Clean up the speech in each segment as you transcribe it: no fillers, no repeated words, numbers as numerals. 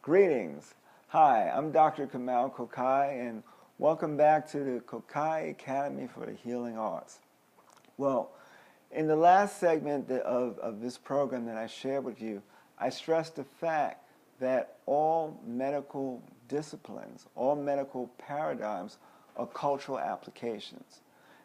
Greetings. Hi, I'm Dr. Kokayi, and welcome back to the Kokayi Academy for the Healing Arts. Well, in the last segment of this program that I shared with you, I stressed the fact that all medical disciplines, all medical paradigms are cultural applications.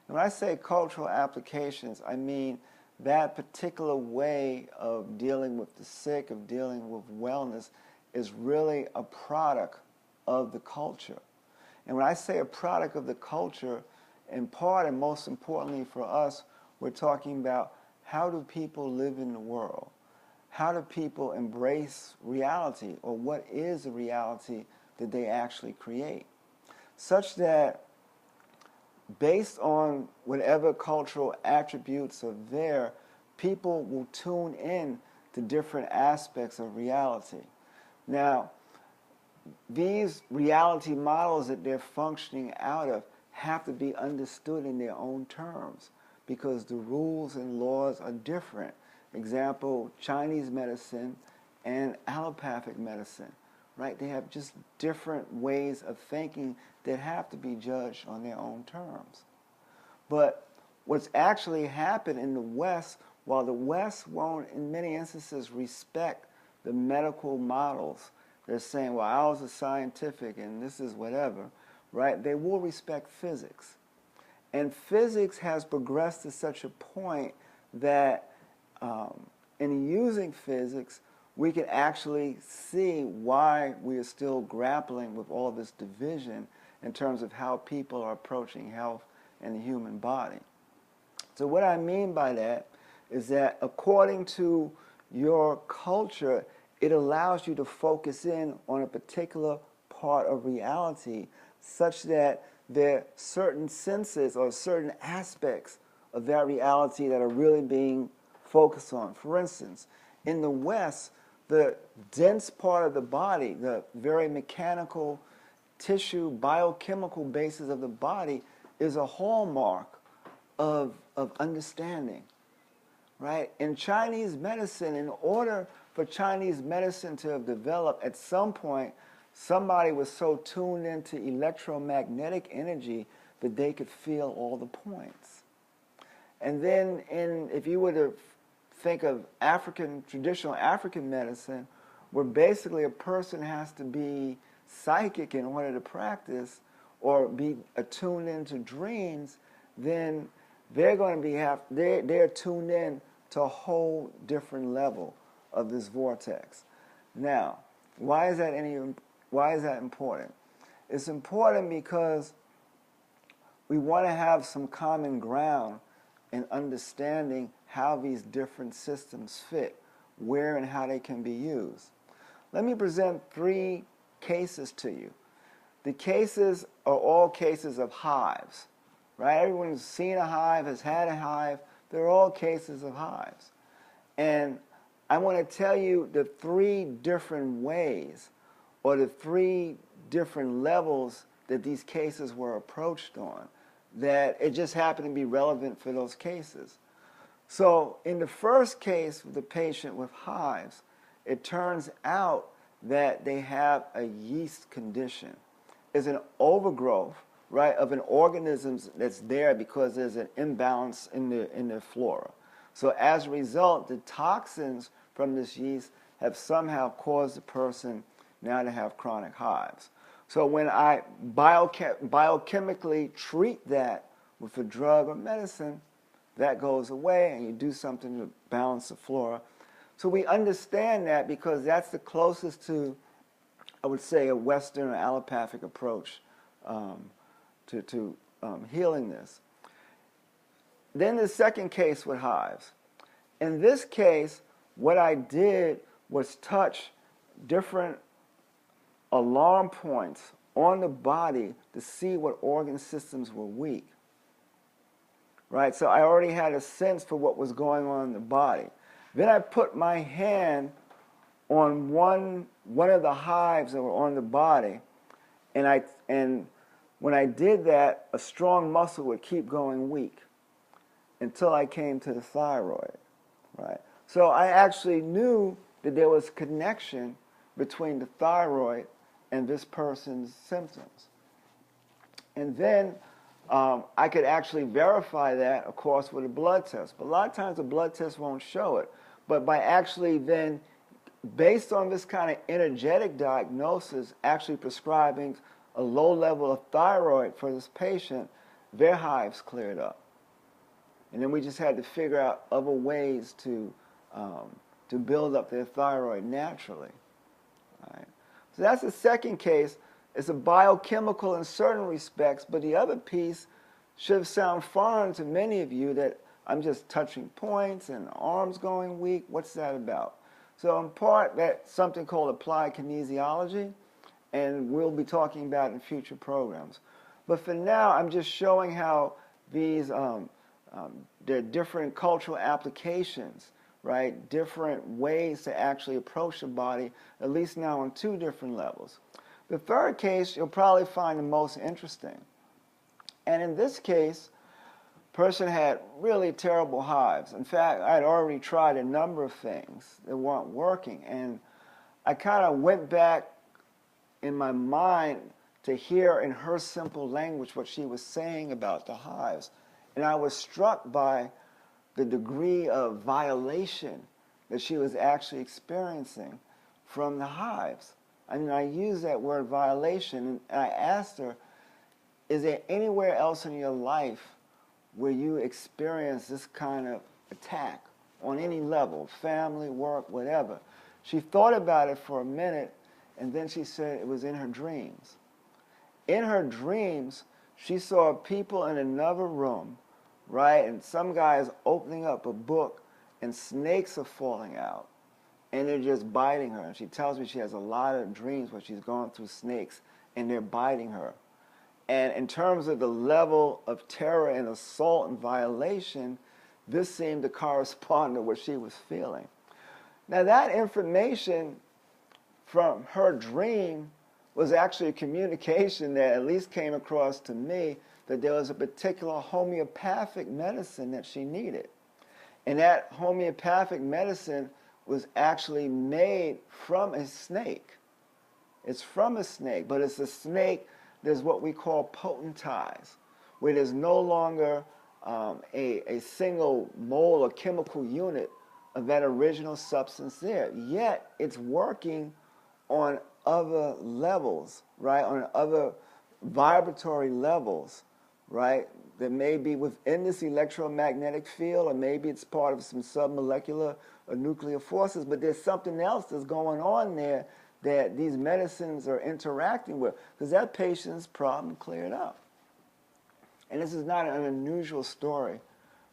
And when I say cultural applications, I mean that particular way of dealing with the sick, of dealing with wellness, is really a product of the culture. And when I say a product of the culture, in part and most importantly for us, we're talking about how do people live in the world? How do people embrace reality, or what is the reality that they actually create? Such that based on whatever cultural attributes are there, people will tune in to different aspects of reality. Now, these reality models that they're functioning out of have to be understood in their own terms because the rules and laws are different. Example, Chinese medicine and allopathic medicine, right? They have just different ways of thinking that have to be judged on their own terms. But what's actually happened in the West, while the West won't, in many instances, respect the medical models, they're saying, well, ours is scientific and this is whatever, right? They will respect physics. And physics has progressed to such a point that in using physics, we can actually see why we are still grappling with all this division in terms of how people are approaching health and the human body. So what I mean by that is that according to your culture, it allows you to focus in on a particular part of reality such that there are certain senses or certain aspects of that reality that are really being focused on. For instance, in the West, the dense part of the body, the very mechanical tissue, biochemical basis of the body is a hallmark of understanding. Right? In Chinese medicine, in order for Chinese medicine to have developed, at some point, somebody was so tuned into electromagnetic energy that they could feel all the points. And then if you were to think of traditional African medicine, where basically a person has to be psychic in order to practice or be attuned into dreams, then they're going to be they're tuned in to a whole different level of this vortex. Now, why is that important? It's important because we want to have some common ground in understanding how these different systems fit, where and how they can be used. Let me present 3 cases to you. The cases are all cases of hives. Right? Everyone's seen a hive, has had a hive. They're all cases of hives. And I want to tell you the 3 different ways or the 3 different levels that these cases were approached on, that it just happened to be relevant for those cases. So in the first case with the patient with hives, it turns out that they have a yeast condition. It's an overgrowth, right, of an organism that's there because there's an imbalance in the flora. So as a result, the toxins from this yeast have somehow caused the person now to have chronic hives. So when I biochemically treat that with a drug or medicine, that goes away and you do something to balance the flora. So we understand that because that's the closest to, I would say, a Western or allopathic approach to healing this. Then the second case with hives. In this case, what I did was touch different alarm points on the body to see what organ systems were weak. Right? So I already had a sense for what was going on in the body. Then I put my hand on one of the hives that were on the body, and when I did that, a strong muscle would keep going weak until I came to the thyroid, right? So I actually knew that there was connection between the thyroid and this person's symptoms. And then I could actually verify that, of course, with a blood test. But a lot of times a blood test won't show it. But by actually then, based on this kind of energetic diagnosis, actually prescribing a low level of thyroid for this patient, their hives cleared up. And then we just had to figure out other ways to build up their thyroid naturally. All right. So that's the second case. It's a biochemical in certain respects, but the other piece should sound foreign to many of you, that I'm just touching points and arms going weak. What's that about? So in part, that's something called applied kinesiology, and we'll be talking about it in future programs. But for now, I'm just showing how these there are different cultural applications, right? Different ways to actually approach the body, at least now on two different levels. The third case you'll probably find the most interesting. And in this case, person had really terrible hives. In fact, I had already tried a number of things that weren't working. And I kind of went back in my mind to hear in her simple language what she was saying about the hives. And I was struck by the degree of violation that she was actually experiencing from the hives. I mean, I used that word violation, and I asked her, is there anywhere else in your life where you experience this kind of attack on any level, family, work, whatever? She thought about it for a minute, and then she said it was in her dreams. In her dreams, she saw people in another room, right? And some guy is opening up a book, and snakes are falling out, and they're just biting her. And she tells me she has a lot of dreams where she's gone through snakes, and they're biting her. And in terms of the level of terror and assault and violation, this seemed to correspond to what she was feeling. Now, that information from her dream was actually a communication that at least came across to me that there was a particular homeopathic medicine that she needed. And that homeopathic medicine was actually made from a snake. It's from a snake, but it's a snake. There's what we call potentize, where there's no longer a single mole or chemical unit of that original substance there. Yet it's working on other levels, right? On other vibratory levels, right? That may be within this electromagnetic field, or maybe it's part of some submolecular or nuclear forces, but there's something else that's going on there that these medicines are interacting with, because that patient's problem cleared up. And this is not an unusual story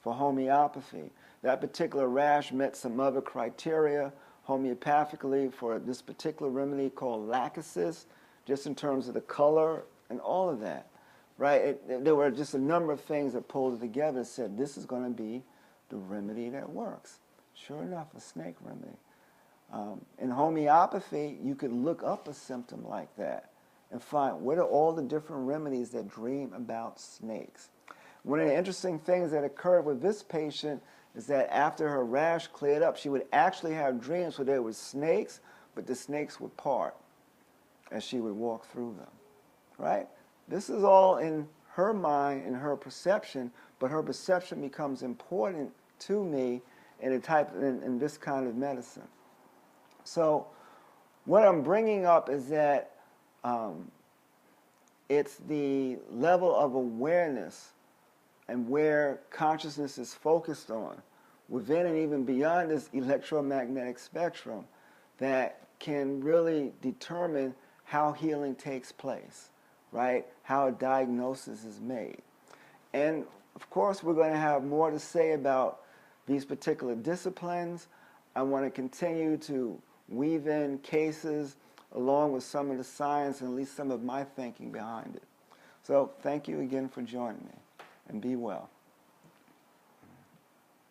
for homeopathy. That particular rash met some other criteria homeopathically for this particular remedy called lachesis, just in terms of the color and all of that, right? There were just a number of things that pulled it together and said, this is going to be the remedy that works. Sure enough, a snake remedy. In homeopathy, you could look up a symptom like that and find what are all the different remedies that dream about snakes. One of the interesting things that occurred with this patient is that after her rash cleared up, she would actually have dreams where there were snakes, but the snakes would part as she would walk through them, right? This is all in her mind and her perception, but her perception becomes important to me in this kind of medicine. So what I'm bringing up is that it's the level of awareness and where consciousness is focused on within and even beyond this electromagnetic spectrum that can really determine how healing takes place, right? How a diagnosis is made. And of course, we're going to have more to say about these particular disciplines. I want to continue to weave in cases along with some of the science and at least some of my thinking behind it. So thank you again for joining me, and be well.